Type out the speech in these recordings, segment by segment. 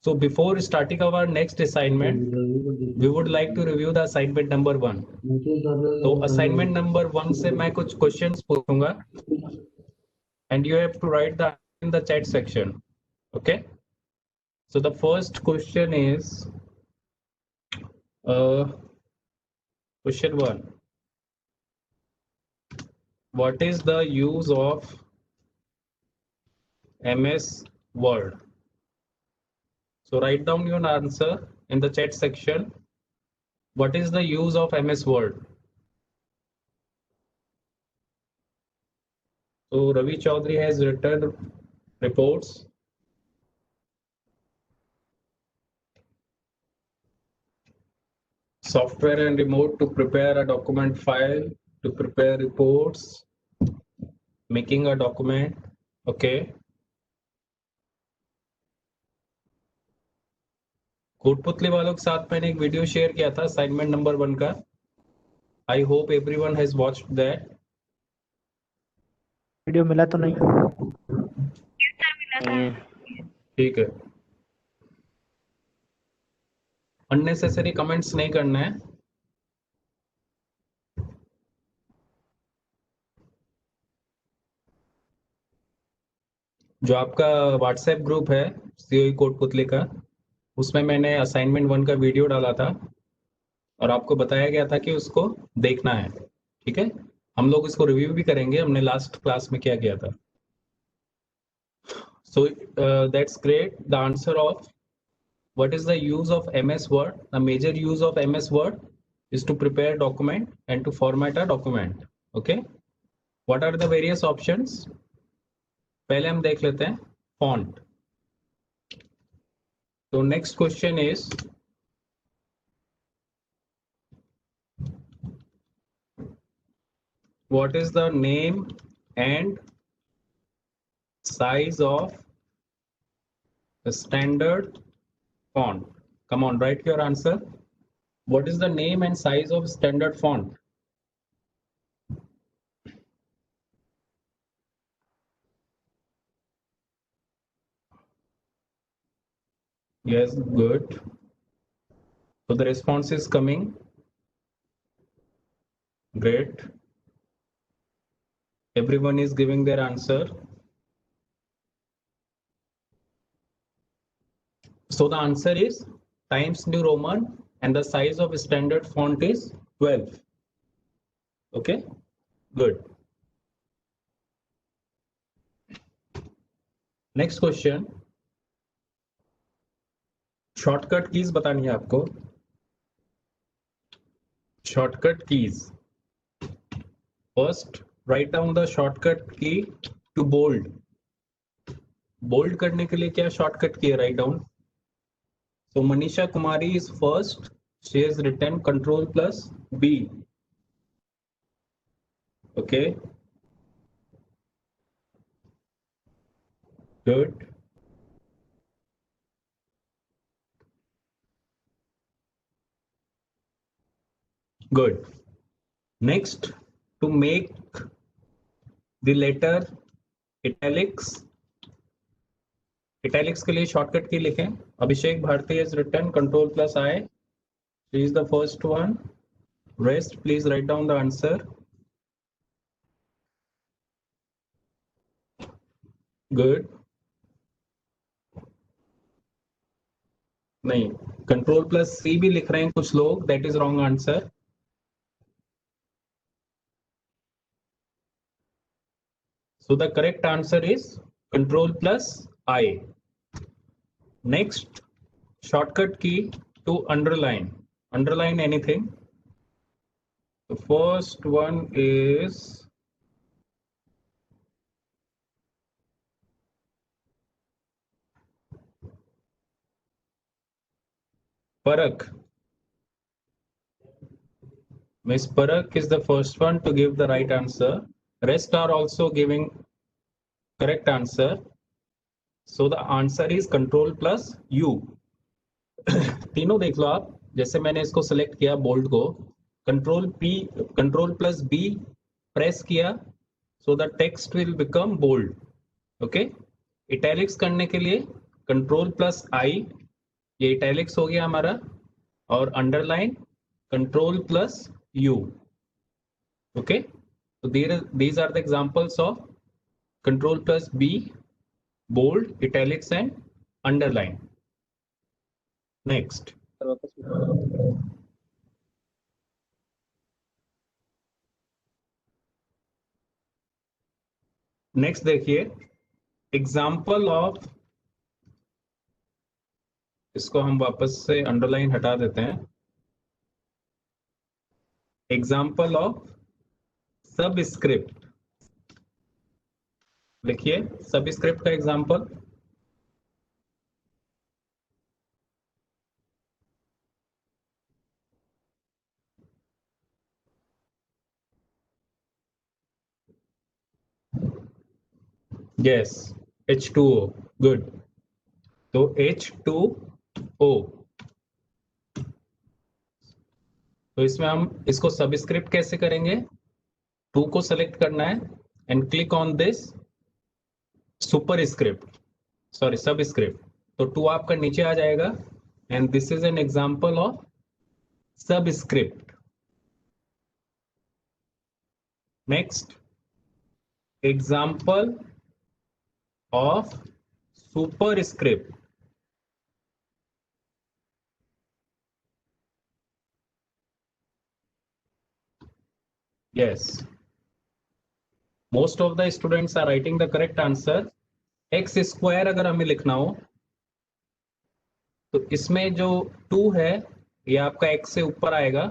So before starting our next assignment, we would like to review the assignment number 1. तो assignment number 1 से मैं कुछ questions पूछूंगा and you have to write that in the chat section. Okay. So the first question is question 1. What is the use of MS Word? So write down your answer in the chat section. What is the use of MS Word? So Ravi Chaudhary has written reports. Software and remote to prepare a document file, to prepare reports, making a document. Okay. Kotputli वालों के साथ मैंने एक video share किया था assignment number 1 का. I hope everyone has watched that. Video मिला तो नहीं? ठीक है. अननेसेसरी कमेंट्स नहीं करना है. जो आपका व्हाट्सएप ग्रुप है सीओई कोटपुतली का, उसमें मैंने असाइनमेंट 1 का वीडियो डाला था और आपको बताया गया था कि उसको देखना है. ठीक है. हम लोग इसको रिव्यू भी करेंगे, हमने लास्ट क्लास में क्या किया था. So that's great. The answer of what is the use of MS Word? The major use of MS Word is to prepare document and to format a document. Okay. What are the various options? पहले हम देख लेते हैं font. So next question is what is the name and size of the standard font? Come on, write your answer. What is the name and size of standard font? Yes, good. So the response is coming. Great. Everyone is giving their answer. So the answer is Times New Roman and the size of standard font is 12. Okay, good. Next question. Shortcut keys बतानी है आपको. Shortcut keys. First, write down the shortcut key to bold. Bold करने के लिए क्या shortcut key है? Write down. So Manisha Kumari is first. She has written Control plus B. Okay. Good. Good. Next, to make the letter italics. Italics के लिए shortcut key लिखें. Abhishek Bharti has written Control plus I. She is the first one. Rest, please write down the answer. Good. नहीं, Control plus C भी लिख रहे हैं कुछ लोग. That is wrong answer. So the correct answer is Control plus I. Next, shortcut key to underline. Underline anything. The first one is Parak. Miss Parak is the first one to give the right answer. Rest are also giving correct answer. So the answer is Control plus U. तीनों देख लो आप. जैसे मैंने इसको select किया bold को, Control plus B press किया, so the text will become bold. Okay. Italics करने के लिए Control plus I ये इटैलिक्स हो गया हमारा, और underline control plus you. Okay, तो these are the examples of control plus B, bold, italics and underline. Next. Next देखिए एग्जाम्पल ऑफ, इसको हम वापस से अंडरलाइन हटा देते हैं. Example of subscript. लिखिए सबस्क्रिप्ट का एग्जाम्पल. Yes, H2O. गुड. तो H2O, तो इसमें हम इसको सबस्क्रिप्ट कैसे करेंगे? 2 को सेलेक्ट करना है and click on this super script, sorry subscript. तो 2 आपका नीचे आ जाएगा and this is an example of subscript. Next, example of super script. yes, most of the students are writing the correct answer. x square अगर हमें लिखना हो तो इसमें जो 2 है ये आपका x से ऊपर आएगा.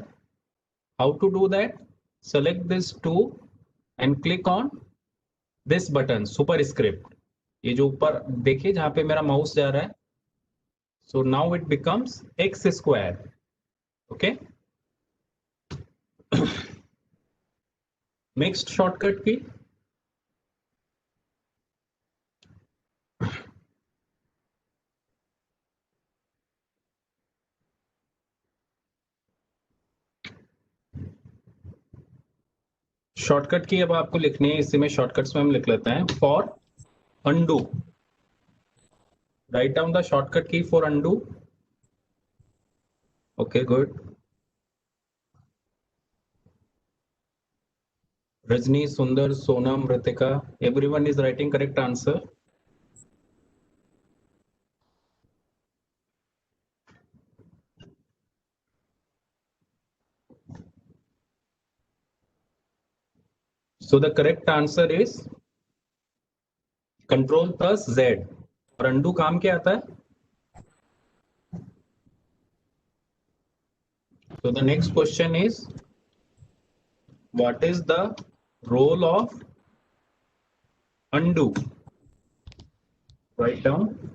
How to do that? Select this 2 and click on this button superscript. ये जो ऊपर देखिए जहां पे मेरा माउस जा रहा है. So now it becomes x square. Okay, next shortcut की अब आपको लिखनी है. इसी में शॉर्टकट्स में हम लिख लेते हैं for undo. Write down the shortcut key for undo. Okay, good. Rajni, Sundar, Sonam, Ritika, everyone is writing correct answer. So the correct answer is Control plus Z. और undo काम क्या आता है? So the next question is, what is the role of undo? Write down.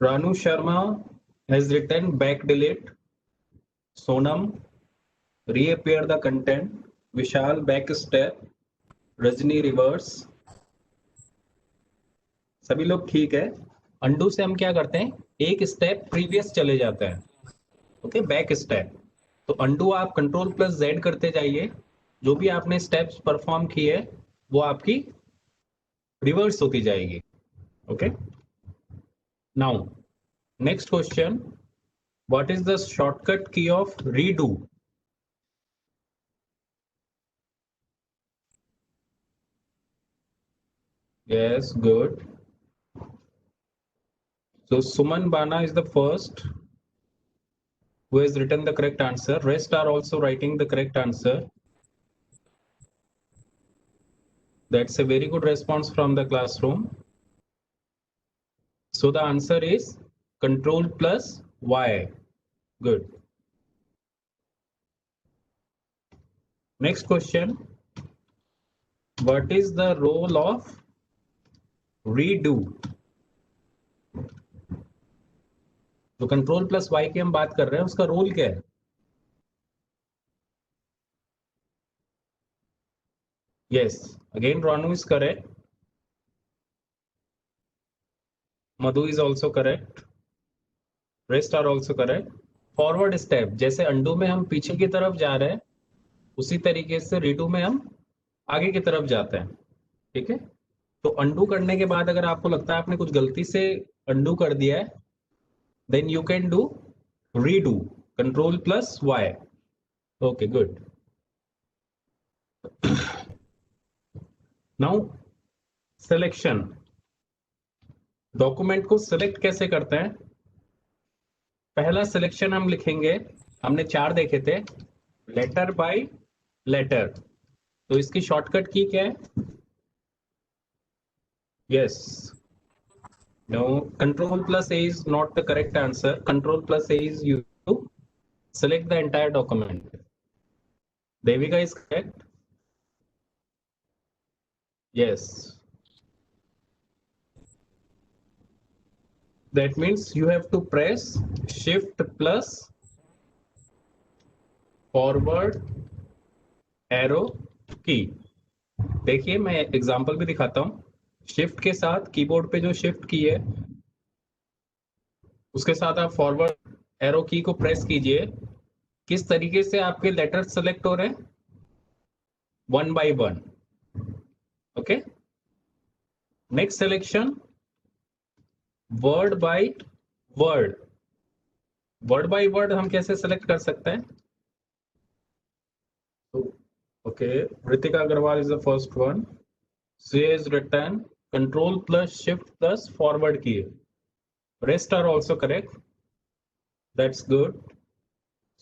Ranu Sharma has written back delete. Sonam, reappear the content. Vishal, back step. Rajni, reverse. सभी लोग ठीक है. Undo से हम क्या करते हैं? एक स्टेप प्रीवियस चले जाते हैं. Okay, back step. तो अंडू आप कंट्रोल प्लस जेड करते जाइए, जो भी आपने स्टेप्स परफॉर्म किए वो आपकी रिवर्स होती जाएगी. Okay, now next question, what is the shortcut key of redo? Yes, good. So Suman Bana is the first who has written the correct answer. Rest are also writing the correct answer. That's a very good response from the classroom. So the answer is Control plus Y. Good. Next question. What is the role of redo? तो control plus Y की हम बात कर रहे हैं, उसका role क्या है? Yes, again Ranu is correct. Madhu is also correct. Rest are also correct. Forward step, जैसे अंडू में हम पीछे की तरफ जा रहे हैं उसी तरीके से रीडू में हम आगे की तरफ जाते हैं. ठीक है, तो अंडू करने के बाद अगर आपको लगता है आपने कुछ गलती से अंडू कर दिया है then you can do redo, control plus Y. Okay, good. Now selection. Document को सिलेक्ट कैसे करते हैं? पहला सिलेक्शन हम लिखेंगे, हमने 4 देखे थे, लेटर बाय लेटर, तो इसकी शॉर्टकट की क्या है? Yes, no, control plus A is not the correct answer. Control plus A is use to select the entire document. Devika is correct. Yes, that means you have to press shift plus forward arrow key. देखिए मैं example भी दिखाता हूं. Shift के साथ keyboard पे जो shift की है उसके साथ आप फॉरवर्ड एरो की को प्रेस कीजिए. किस तरीके से आपके लेटर सेलेक्ट हो रहे हैं? 1 by 1. Okay, next selection, word by word. Word by word हम कैसे सेलेक्ट कर सकते हैं? Okay, Ritika Agarwal is the first one. She has written control plus shift plus forward key. Rest are also correct. That's good.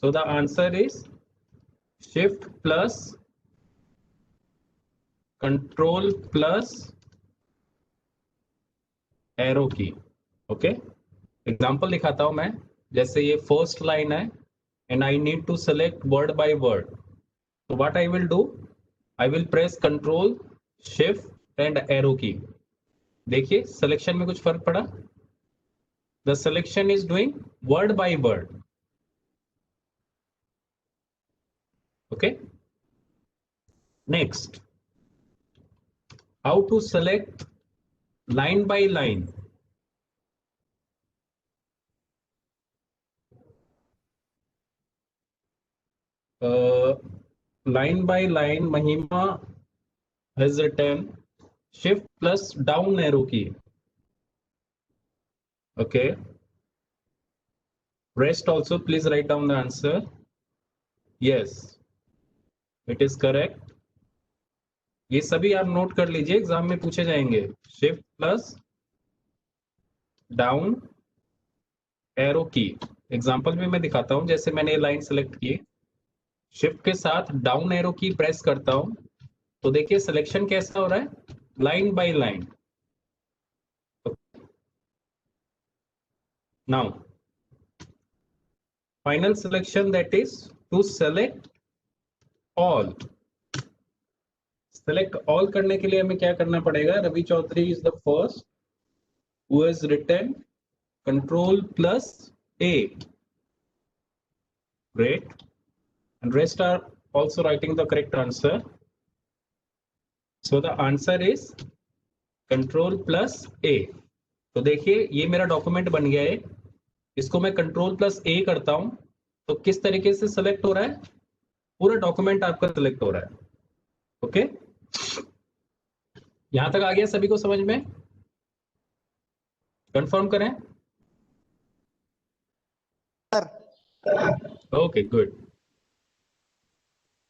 So the answer is shift plus control plus arrow key. Okay, example दिखाता हूं मैं. जैसे ये first line है and I need to select word by word. So what I will do, I will press control shift and arrow key. देखिए selection में कुछ फर्क पड़ा. The selection is doing word by word. Okay, next, how to select line by line. Line by line, Mahima has written shift plus down arrow key. Okay, rest also please write down the answer. Yes, it is correct. ये सभी आप note कर लीजिए, exam में पूछे जाएंगे. Shift plus down arrow की. Example भी मैं दिखाता हूं. जैसे मैंने ये लाइन सेलेक्ट की, शिफ्ट के साथ डाउन एरो की प्रेस करता हूं, तो देखिए सिलेक्शन कैसा हो रहा है? Line by line. Now final selection, that is to select all. Select all करने के लिए हमें क्या करना पड़ेगा? Ravi Chaudhary is the first who has written control plus A. Great. And rest are also writing the correct answer. So the answer is control plus A. तो देखिए ये मेरा डॉक्यूमेंट बन गया है. इसको मैं कंट्रोल प्लस ए करता हूं तो किस तरीके से सेलेक्ट हो रहा है? पूरा डॉक्यूमेंट आपका सेलेक्ट हो रहा है. ओके, यहां तक आ गया सभी को समझ में? कंफर्म करें. Okay, good,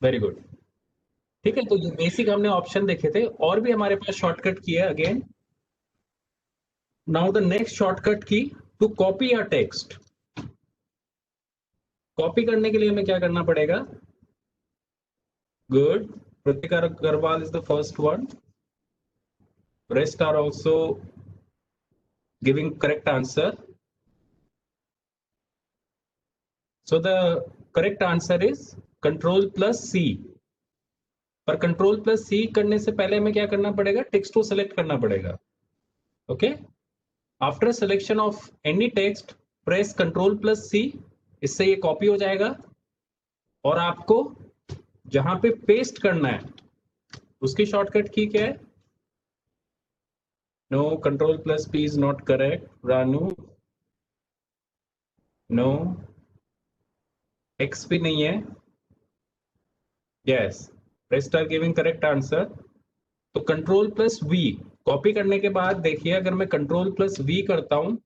very good. ठीक है, तो ये बेसिक हमने ऑप्शन देखे थे. और भी हमारे पास शॉर्टकट की है. Again, now the next shortcut key to copy a text. Copy करने के लिए हमें क्या करना पड़ेगा? Good, Ritika Agarwal is the first one. Rest are also giving correct answer. So the correct answer is control plus C. पर control plus सी करने से पहले हमें क्या करना पड़ेगा? टेक्स्ट को सेलेक्ट करना पड़ेगा. Okay, after selection of any text press control plus C. इससे ये कॉपी हो जाएगा और आपको जहां पे पेस्ट करना है उसकी शॉर्टकट की क्या है? No, control plus P is not correct. Ranu, no, X भी नहीं है. Yes, rest are giving correct answer. तो कंट्रोल प्लस वी कॉपी करने के बाद देखिए, अगर मैं कंट्रोल प्लस वी करता हूं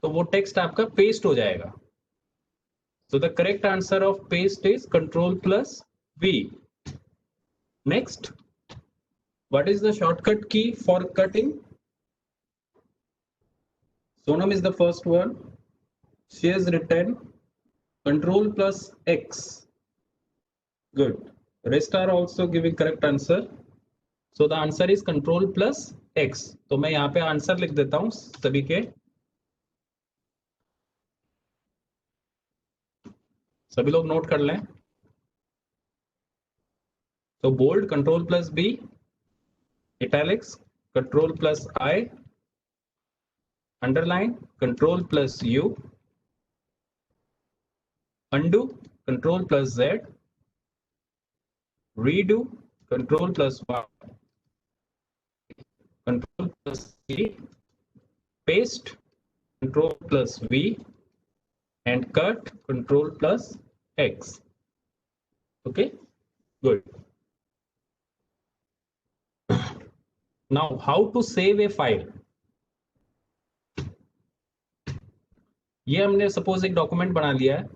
तो वो टेक्स्ट आपका पेस्ट हो जाएगा. So the correct answer of paste is Control plus V. Next, what is the shortcut key for cutting? Sonam is the first one. She has written Control plus X. Good. Rest are also giving correct answer. So the answer is Control plus X. तो मैं यहाँ पे answer लिख देता हूँ सभी के. सभी लोग नोट कर लें. तो bold Control plus B, italics Control plus I, underline Control plus U, undo Control plus Z, redo Control plus Y, Control plus C, paste Control plus V, and cut Control plus X. Okay, good. Now, how to save a file? ये हमने suppose एक document बना लिया है,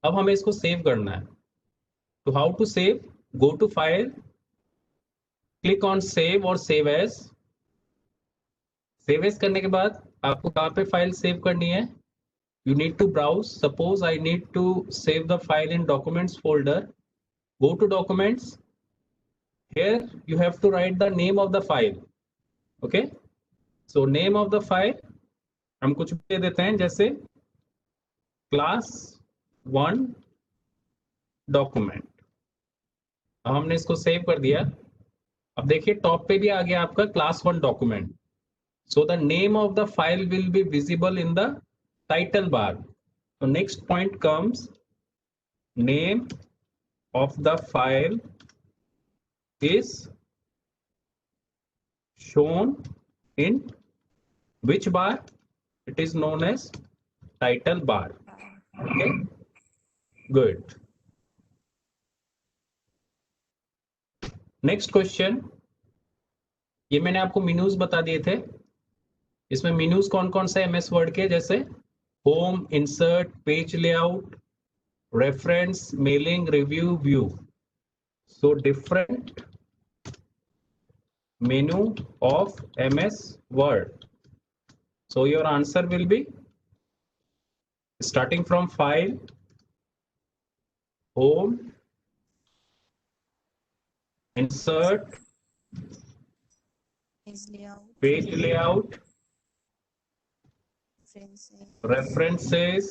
अब हमें इसको save करना है. तो how to save? Go to file, click on save और सेव एज. सेव एज करने के बाद आपको कहाँ पे फाइल सेव करनी है? You need to browse. Suppose I need to save the file in documents folder. Go to documents. Here you have to write the name of the file. Okay. So name of the file हम कुछ भी दे देते हैं, जैसे class 1 document. अब हमने इसको save कर दिया. अब देखिए टॉप पे भी आ गया आपका class 1 document. So the name of the file will be visible in the title bar. So next point comes name of the file is shown in which bar? It is known as title bar. Okay, good. Next question. ये मैंने आपको menus बता दिए थे. इसमें menus कौन कौन से MS वर्ड के, जैसे home, insert, page layout, reference, mailing, review, view. So different menu of MS word. So your answer will be starting from file, home, insert, page layout, references,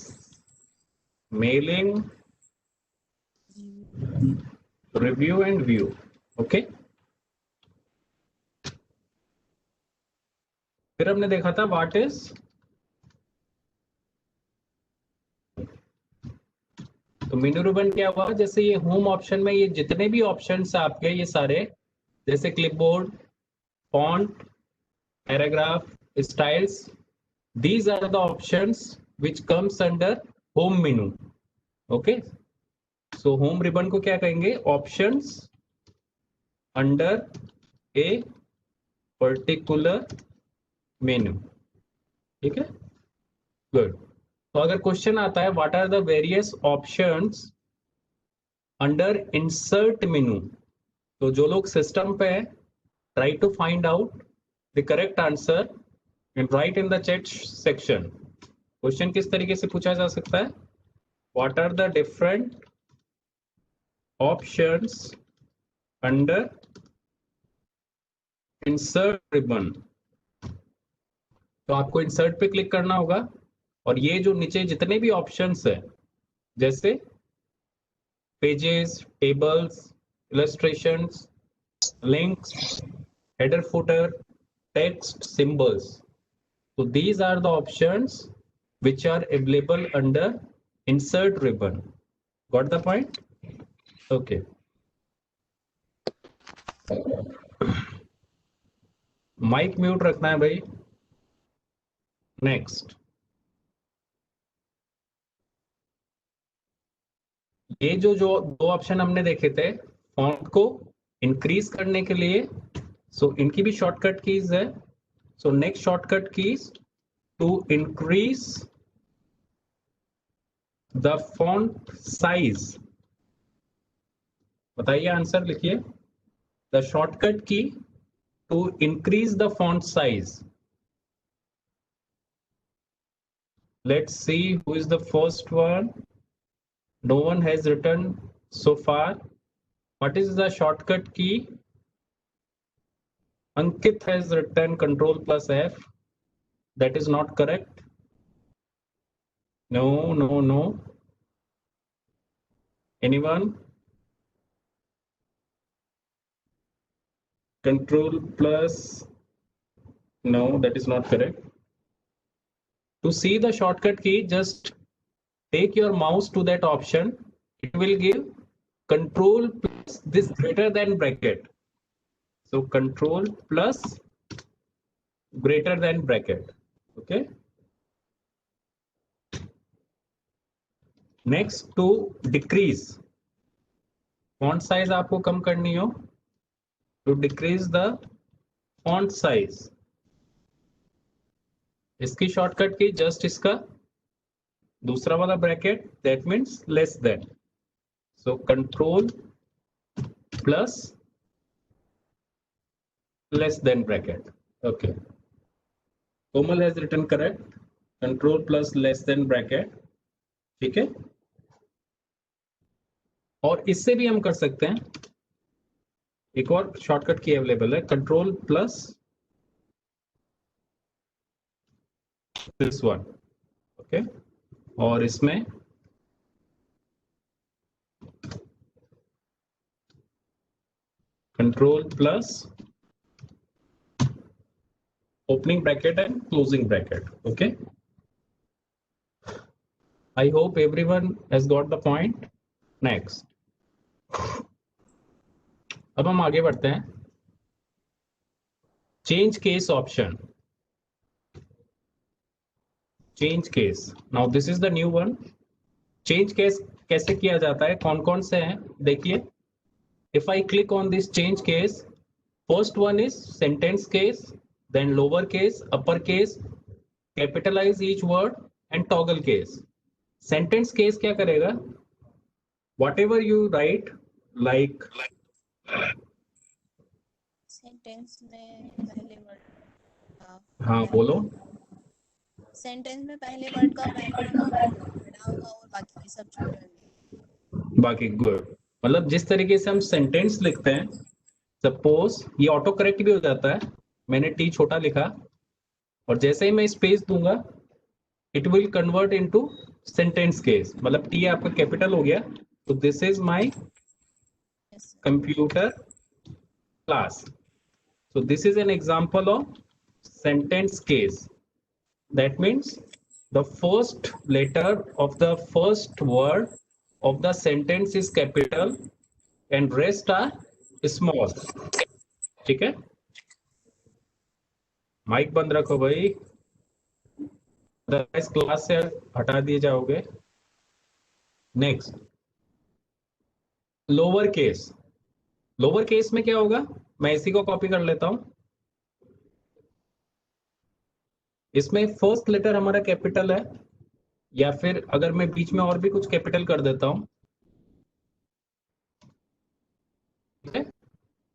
mailing, review and view. Okay. फिर हमने देखा था what is, तो मेनू ribbon क्या हुआ? जैसे ये home option में ये जितने भी ऑप्शंस आपके ये सारे, जैसे clipboard, font, paragraph, styles, these are the options which comes under home menu. Okay, so home ribbon को क्या कहेंगे? Options under a particular menu. ठीक है, good. तो अगर क्वेश्चन आता है what are the various options under insert menu, तो जो लोग सिस्टम पे है, try to find out the correct answer and write in the chat section. Question किस तरीके से पूछा जा सकता है? What are the different options under insert ribbon? तो आपको insert पे क्लिक करना होगा और ये जो नीचे जितने भी ऑप्शंस है, जैसे pages, tables, illustrations, links, header, footer, text, symbols. So these are the options which are available under insert ribbon. Got the point? Okay. Mic mute रखना है भाई. Next. ये जो दो ऑप्शन हमने देखे थे, फॉन्ट को इंक्रीज करने के लिए, सो इनकी भी शॉर्टकट कीज है. So next shortcut keys to increase the font size. बताइए आंसर लिखिए. The shortcut key to increase the font size. Let's see who is the first one. No one has written so far. What is the shortcut key? Ankit has written Control plus F. That is not correct. No, no, no. Anyone? Control plus. No, that is not correct. To see the shortcut key, just take your mouse to that option. It will give Control plus this greater than bracket. So Control plus greater than bracket. Okay. Next, to decrease font size आपको कम करनी हो, to decrease the font size, इसकी shortcut key just इसका दूसरा वाला bracket, that means less than. So control plus less than bracket. Okay, Komal has written correct. Control plus less than bracket. ठीक है. और इससे भी हम कर सकते हैं. एक और शॉर्टकट की अवेलेबल है, control plus this one. Okay, और इसमें control plus opening bracket and closing bracket. Okay, I hope everyone has got the point. Next, अब हम आगे बढ़ते हैं. Change case option. Change case, now this is the new one. Change case कैसे किया जाता है, कौन कौन से हैं देखिए. If I click on this change case, first one is sentence case, then lower case, upper case, capitalize each word and toggle case. Sentence case क्या करेगा, whatever you write, like sentence में पहले वर्ड, हाँ बोलो. Sentence में पहले word का पहला बड़ा होगा और बाकी सब छोटे होंगे. बाकी गुड. मतलब जिस तरीके से हम सेंटेंस लिखते हैं, सपोज ये ऑटो करेक्ट भी हो जाता है. मैंने टी छोटा लिखा और जैसे ही मैं स्पेस दूंगा, it will convert into sentence case. मतलब टी आपका कैपिटल हो गया. तो this is my computer class. So this is an example of sentence case. That means the first letter of the first word of the sentence is capital and rest are small. ठीक है. Mic बंद रखो भाई, otherwise class से हटा दिए जाओगे. Next, lower case. Lower case में क्या होगा, मैं इसी को कॉपी कर लेता हूं. इसमें फर्स्ट लेटर हमारा कैपिटल है, या फिर अगर मैं बीच में और भी कुछ कैपिटल कर देता हूं. ठीक है.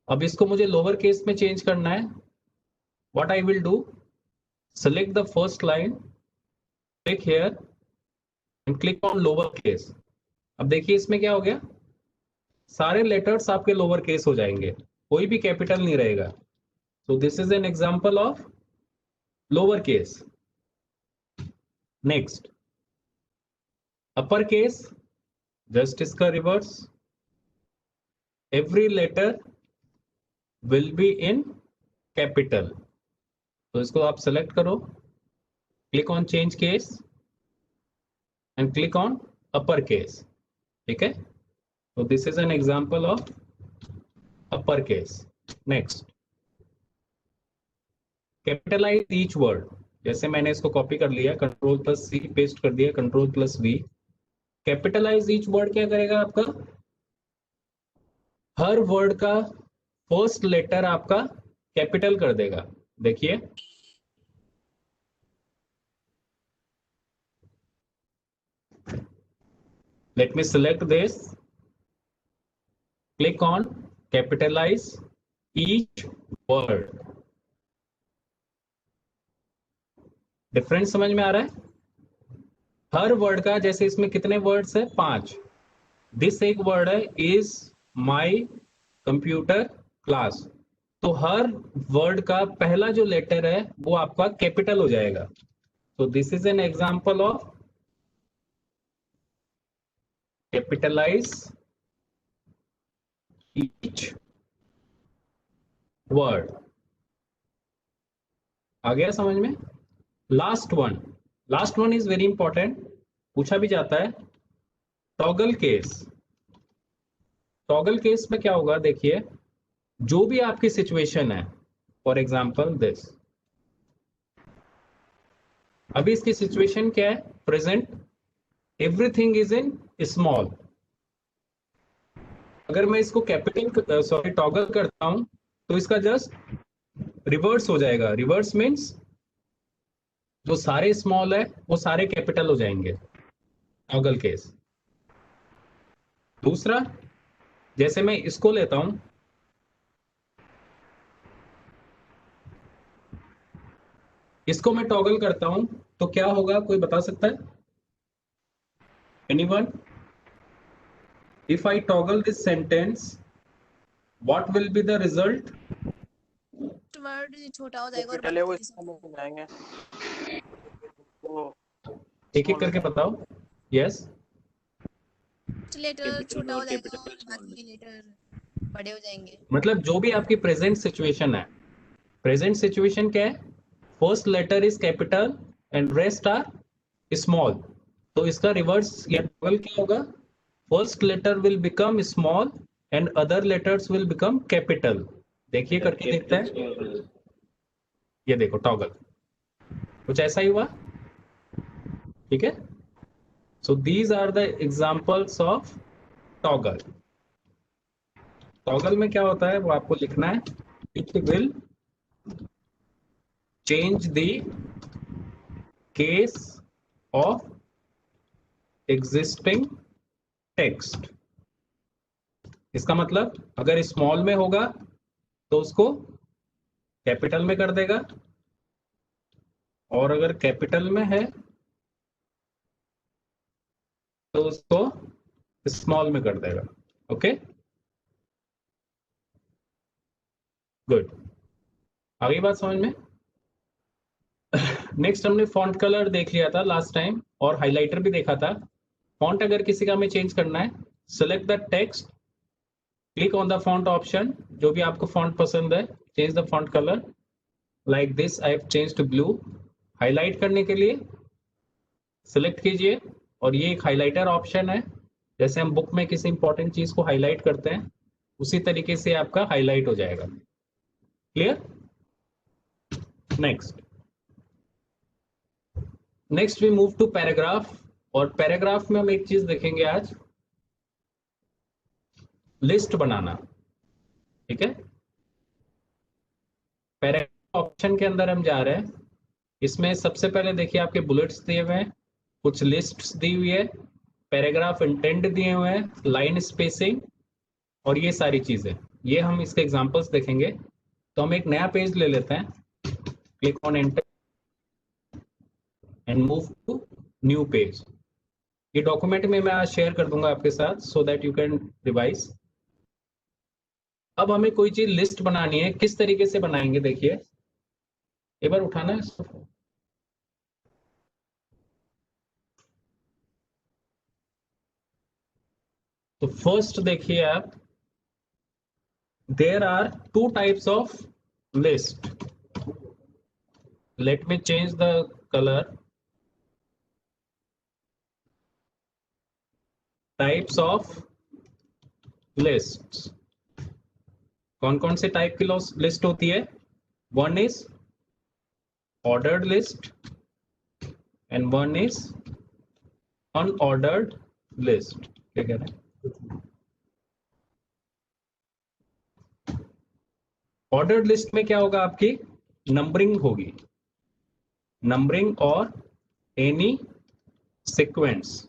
अब इसको मुझे लोअर केस में चेंज करना है. What I will do, select the first line, click here and click on lower case. अब देखिए इसमें क्या हो गया, सारे लेटर्स आपके लोअर केस हो जाएंगे, कोई भी कैपिटल नहीं रहेगा. So this is an example of lower case. Next, upper case, just इसका reverse. Every letter will be in capital. तो इसको आप सेलेक्ट करो, click on change case and click on upper case. ठीक है. तो this is an example of upper case. Next, capitalize each word. जैसे मैंने इसको कॉपी कर लिया, कंट्रोल प्लस सी पेस्ट कर दिया, control plus V. Capitalise each word क्या करेगा, आपका हर वर्ड का फर्स्ट लेटर आपका कैपिटल कर देगा. देखिए, Let me select this. Click on capitalize each word. Difference समझ में आ रहा है? हर वर्ड का, जैसे इसमें कितने वर्ड्स है? 5. दिस एक वर्ड है इज माई कंप्यूटर क्लास, तो हर वर्ड का पहला जो लेटर है वो आपका कैपिटल हो जाएगा. So this is an example of capitalize each word. आ गया समझ में? Last one is very important, पूछा भी जाता है. Toggle case. टॉगल केस में क्या होगा? देखिए, जो भी आपकी सिचुएशन है, फॉर एग्जाम्पल दिस, अभी इसकी सिचुएशन क्या है? Present everything is in small. अगर मैं इसको कैपिटल टॉगल करता हूं तो इसका जस्ट रिवर्स हो जाएगा. रिवर्स मीन्स जो सारे स्मॉल है वो सारे कैपिटल हो जाएंगे. Toggle case. दूसरा, जैसे मैं इसको लेता हूं, इसको मैं टॉगल करता हूं तो क्या होगा? कोई बता सकता है? Anyone? If I toggle this sentence, what will be the result? Word छोटा हो जाएगा और कैपिटल है वो बाकी इसमें हो जाएंगे. वो एक एक करके बताओ. यस. लेटर कैपिटल छोटा में हो और जाएगा कैपिटल और स्मॉल में. बाकी लेटर बड़े हो जाएंगे. मतलब जो भी आपकी प्रेजेंट सिचुएशन है, प्रेजेंट सिचुएशन क्या है? First letter is capital and rest are small. तो इसका रिवर्स या टॉगल क्या होगा? First letter will become small and other letters will become capital. देखिए करके देखते हैं. ये देखो टॉगल, कुछ ऐसा ही हुआ. ठीक है. So these are the examples of toggle. Toggle में क्या होता है वो आपको लिखना है. It will change the case of existing text. इसका मतलब अगर स्मॉल में होगा तो उसको कैपिटल में कर देगा, और अगर कैपिटल में है तो उसको स्मॉल में कर देगा. Okay, good. आगे बात समझ में? नेक्स्ट हमने फॉन्ट कलर देख लिया था लास्ट टाइम और हाइलाइटर भी देखा था. फॉन्ट अगर किसी का हमें चेंज करना है, select the text, click on the font option, जो भी आपको फॉन्ट पसंद है, change the font colour like this. I have change to blue. Highlight करने के लिए सिलेक्ट कीजिए, और ये एक हाइलाइटर ऑप्शन है. जैसे हम बुक में किसी इंपॉर्टेंट चीज को हाईलाइट करते हैं, उसी तरीके से आपका हाईलाइट हो जाएगा. Clear? Next we move to paragraph. और पैराग्राफ में हम एक चीज देखेंगे आज, लिस्ट बनाना. ठीक है. पैराग्राफ ऑप्शन के अंदर हम जा रहे हैं. इसमें सबसे पहले देखिए आपके बुलेट्स दिए हुए हैं, कुछ लिस्ट्स दी हुई है, पैराग्राफ इंटेंट दिए हुए हैं, लाइन स्पेसिंग, और ये सारी चीजें, ये हम इसके एग्जांपल्स देखेंगे. तो हम एक नया पेज ले लेते हैं. Click on enter and move to new page. ये डॉक्यूमेंट में मैं आज शेयर कर दूंगा आपके साथ, so that you can revise. अब हमें कोई चीज लिस्ट बनानी है. किस तरीके से बनाएंगे? देखिए, एक बार उठाना है इसको. तो फर्स्ट देखिए आप, there are two types of list. Let me change the colour. Types of lists. कौन कौन से टाइप की लिस्ट होती है? One is ordered list and one is unordered list. क्या कह रहे हैं? ऑर्डर्ड लिस्ट में क्या होगा? आपकी नंबरिंग होगी, नंबरिंग और एनी सीक्वेंस.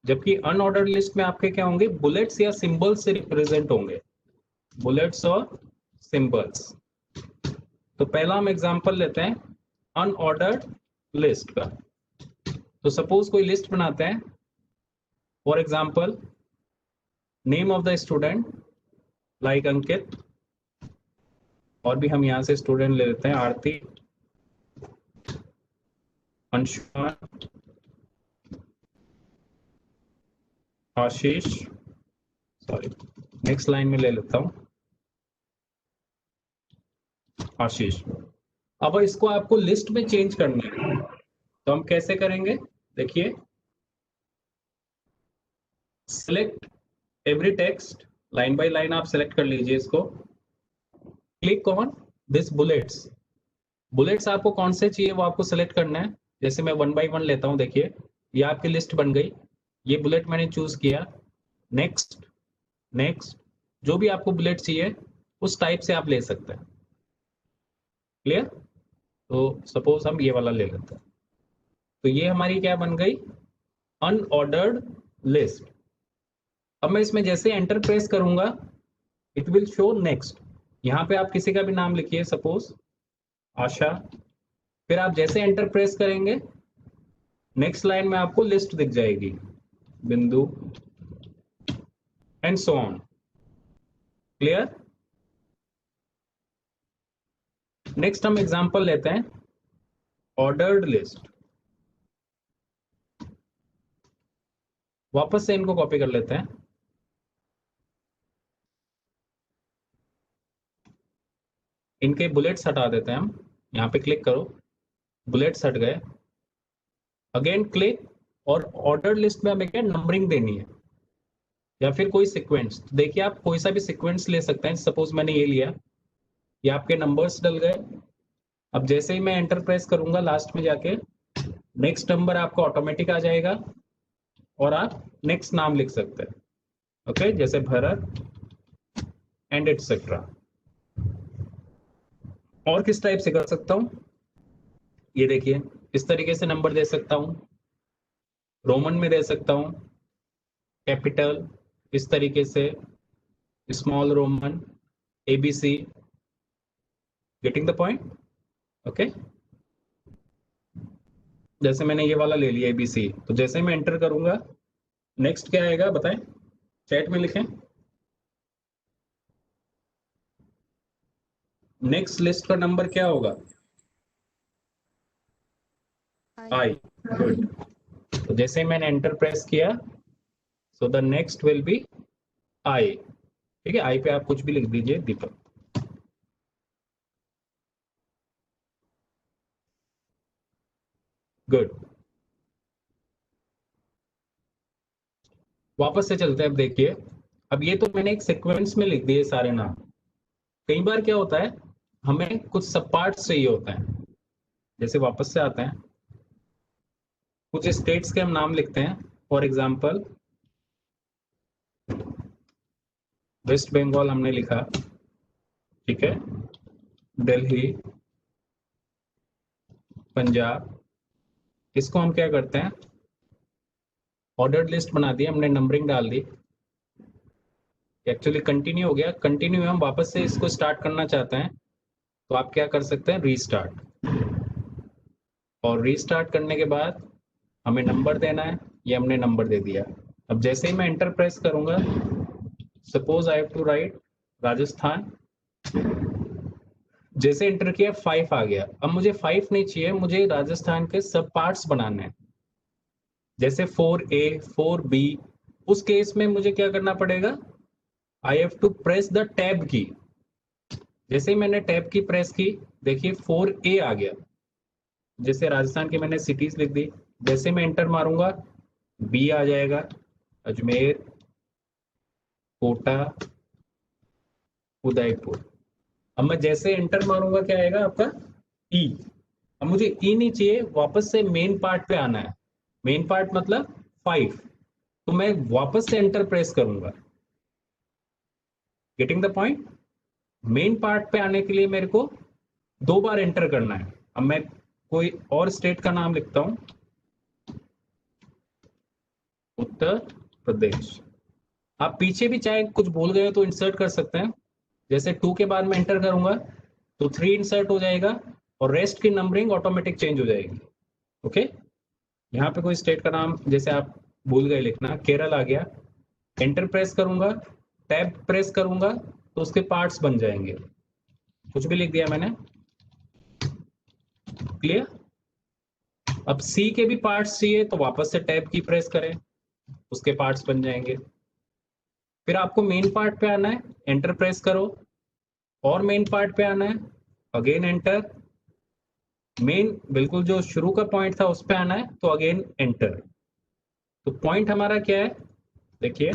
जबकि अनऑर्डर्ड लिस्ट में आपके क्या होंगे, बुलेट्स या सिंबल्स से रिप्रेजेंट होंगे, बुलेट्स और सिंबल्स। तो पहला हम एग्जांपल लेते हैं अनऑर्डर्ड लिस्ट का। तो सपोज कोई लिस्ट बनाते हैं, for example name of the student like Ankit, और भी हम यहां से स्टूडेंट ले लेते हैं, Aarti, Anshuman, Ashish, sorry next line में ले लेता हूं आशीष। अब इसको आपको लिस्ट में चेंज करना है, तो हम कैसे करेंगे, देखिए select every text, line by line आप सिलेक्ट कर लीजिए इसको, click on this bullets. Bullets आपको कौन से चाहिए वो आपको सिलेक्ट करना है। जैसे मैं 1 बाय 1 लेता हूं, देखिए ये आपकी लिस्ट बन गई, ये बुलेट मैंने चूज किया, नेक्स्ट नेक्स्ट, जो भी आपको बुलेट चाहिए उस टाइप से आप ले सकते हैं। क्लियर? तो सपोज हम ये वाला ले लेते हैं, तो ये हमारी क्या बन गई, अनऑर्डर्ड लिस्ट। अब मैं इसमें जैसे एंटर प्रेस करूंगा इट विल शो नेक्स्ट। यहाँ पे आप किसी का भी नाम लिखिए, सपोज आशा, फिर आप जैसे एंटर प्रेस करेंगे नेक्स्ट लाइन में आपको लिस्ट दिख जाएगी, बिंदु and so on. Clear? Next हम एग्जांपल लेते हैं ऑर्डर्ड लिस्ट। वापस से इनको कॉपी कर लेते हैं, इनके बुलेट्स हटा देते हैं हम, यहाँ पे क्लिक करो, बुलेट्स हट गए, अगेन क्लिक, और ऑर्डर लिस्ट में हमें क्या नंबरिंग देनी है या फिर कोई सीक्वेंस। देखिए आप कोई सा भी सीक्वेंस ले सकते हैं, सपोज मैंने ये लिया, ये आपके नंबर्स डल गए। अब जैसे ही मैं एंटर प्रेस करूंगा लास्ट में जाके नेक्स्ट नंबर आपका ऑटोमेटिक आ जाएगा और आप नेक्स्ट नाम लिख सकते हैं, ओके, जैसे भरत एंड एटसेट्रा। और किस टाइप से कर सकता हूं, ये देखिए इस तरीके से नंबर दे सकता हूं, रोमन में दे सकता हूं, कैपिटल इस तरीके से, small Roman, ABC, getting the point, okay. जैसे मैंने ये वाला ले लिया एबीसी, तो जैसे मैं एंटर करूंगा नेक्स्ट क्या आएगा बताएं, चैट में लिखें। नेक्स्ट लिस्ट का नंबर क्या होगा, आई, गुड। तो जैसे मैंने एंटर प्रेस किया, so the next will be I, ठीक है, आई पे आप कुछ भी लिख दीजिए, दीपक। गुड, वापस से चलते हैं। अब देखिए, अब ये तो मैंने एक सीक्वेंस में लिख दिए सारे नाम। कई बार क्या होता है, हमें कुछ सब पार्ट्स चाहिए होता है, जैसे वापस से आते हैं, कुछ स्टेट्स के हम नाम लिखते हैं, फॉर एग्जांपल वेस्ट बंगाल हमने लिखा, ठीक है, दिल्ली, पंजाब। इसको हम क्या करते हैं, ऑर्डर्ड लिस्ट बना दी हमने, नंबरिंग डाल दी, एक्चुअली कंटिन्यू हो गया। कंटिन्यू हम वापस से इसको स्टार्ट करना चाहते हैं, तो आप क्या कर सकते हैं, रीस्टार्ट, और रीस्टार्ट करने के बाद हमें नंबर देना है, ये हमने नंबर दे दिया। अब जैसे ही मैं एंटर प्रेस करूंगा, suppose I have to write Rajasthan, जैसे एंटर किया 5 आ गया। अब मुझे 5 नहीं चाहिए, मुझे राजस्थान के सब पार्ट्स बनाने हैं, जैसे 4A 4B। उस केस में मुझे क्या करना पड़ेगा, I have to press the tab key. जैसे ही मैंने टैब की प्रेस की, देखिए 4A आ गया, जैसे राजस्थान की मैंने सिटीज लिख दी। जैसे मैं एंटर मारूंगा B आ जाएगा, अजमेर, कोटा, उदयपुर। अब मैं जैसे एंटर मारूंगा क्या आएगा आपका, ई। अब मुझे ई नहीं चाहिए, वापस से मेन पार्ट पे आना है, मेन पार्ट मतलब 5, तो मैं वापस से एंटर प्रेस करूंगा, getting the point. Main part पे आने के लिए मेरे को 2 बार एंटर करना है। अब मैं कोई और स्टेट का नाम लिखता हूं, उत्तर प्रदेश। आप पीछे भी चाहे कुछ भूल गए हो तो इंसर्ट कर सकते हैं। जैसे 2 के बाद में एंटर करूंगा तो 3 इंसर्ट हो जाएगा और रेस्ट की नंबरिंग ऑटोमेटिक चेंज हो जाएगी। ओके, यहाँ पे कोई स्टेट का नाम जैसे आप भूल गए लिखना, केरल आ गया, एंटर प्रेस करूंगा, टैब प्रेस करूंगा तो उसके पार्ट्स बन जाएंगे। कुछ भी लिख दिया मैंने, क्लियर। अब सी के भी पार्ट्स चाहिए तो वापस से टैब की प्रेस करें, उसके पार्ट्स बन जाएंगे। फिर आपको मेन पार्ट पे आना है, एंटर प्रेस करो, और मेन पार्ट पे आना है, अगेन एंटर, मेन बिल्कुल जो शुरू का पॉइंट था उस पे आना है तो अगेन एंटर। तो पॉइंट हमारा क्या है, देखिए,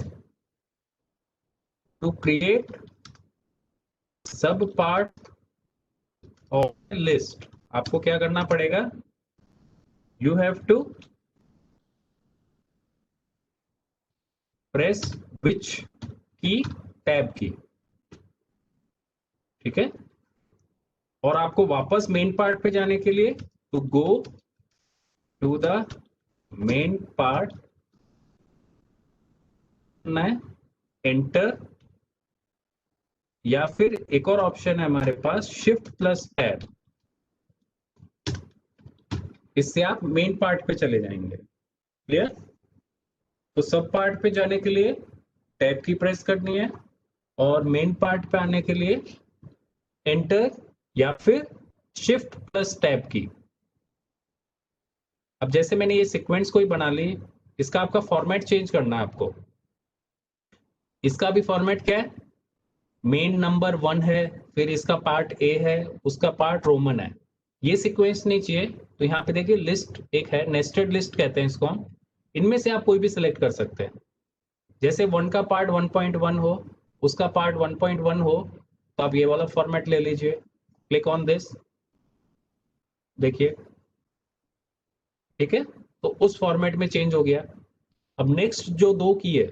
टू क्रिएट सब पार्ट ऑफ लिस्ट आपको क्या करना पड़ेगा, यू हैव टू प्रेस विच की, टैब की, ठीक है। और आपको वापस मेन पार्ट पे जाने के लिए to go to the main part, enter, या फिर एक और ऑप्शन है हमारे पास, शिफ्ट प्लस टैब, इससे आप मेन पार्ट पे चले जाएंगे। क्लियर। तो सब पार्ट पे जाने के लिए टैब की प्रेस करनी है और मेन पार्ट पे आने के लिए एंटर या फिर शिफ्ट प्लस टैब की। अब जैसे मैंने ये सीक्वेंस कोई बना ली, इसका आपका फॉर्मेट चेंज करना है आपको। इसका भी फॉर्मेट क्या है, मेन नंबर 1 है, फिर इसका पार्ट ए है, उसका पार्ट रोमन है। ये सीक्वेंस नहीं चाहिए तो यहाँ पे देखिए लिस्ट एक है, नेस्टेड लिस्ट कहते हैं इसको हम। इनमें से आप कोई भी सिलेक्ट कर सकते हैं। जैसे 1 का पार्ट 1.1 हो, उसका पार्ट 1.1 हो, तो आप ये वाला फॉर्मेट ले लीजिए, क्लिक ऑन दिस, देखिए, ठीक है। तो उस फॉर्मेट में चेंज हो गया। अब नेक्स्ट जो 2 की है,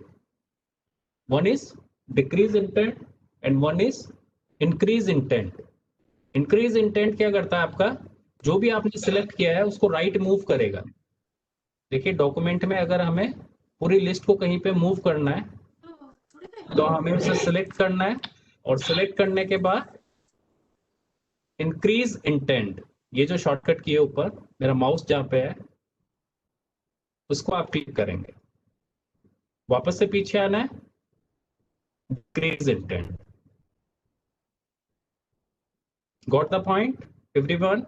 one is decrease intent and one is increase intent. Increase intent क्या करता है, आपका जो भी आपने सिलेक्ट किया है उसको राइट मूव करेगा। देखिए डॉक्यूमेंट में अगर हमें पूरी लिस्ट को कहीं पे मूव करना है तो हमें उसे सिलेक्ट करना है, और सिलेक्ट करने के बाद इंक्रीज इंटेंट, ये जो शॉर्टकट की है ऊपर, मेरा माउस जहां पे है उसको आप क्लिक करेंगे, वापस से पीछे आना है, decrease intent. Got the point everyone?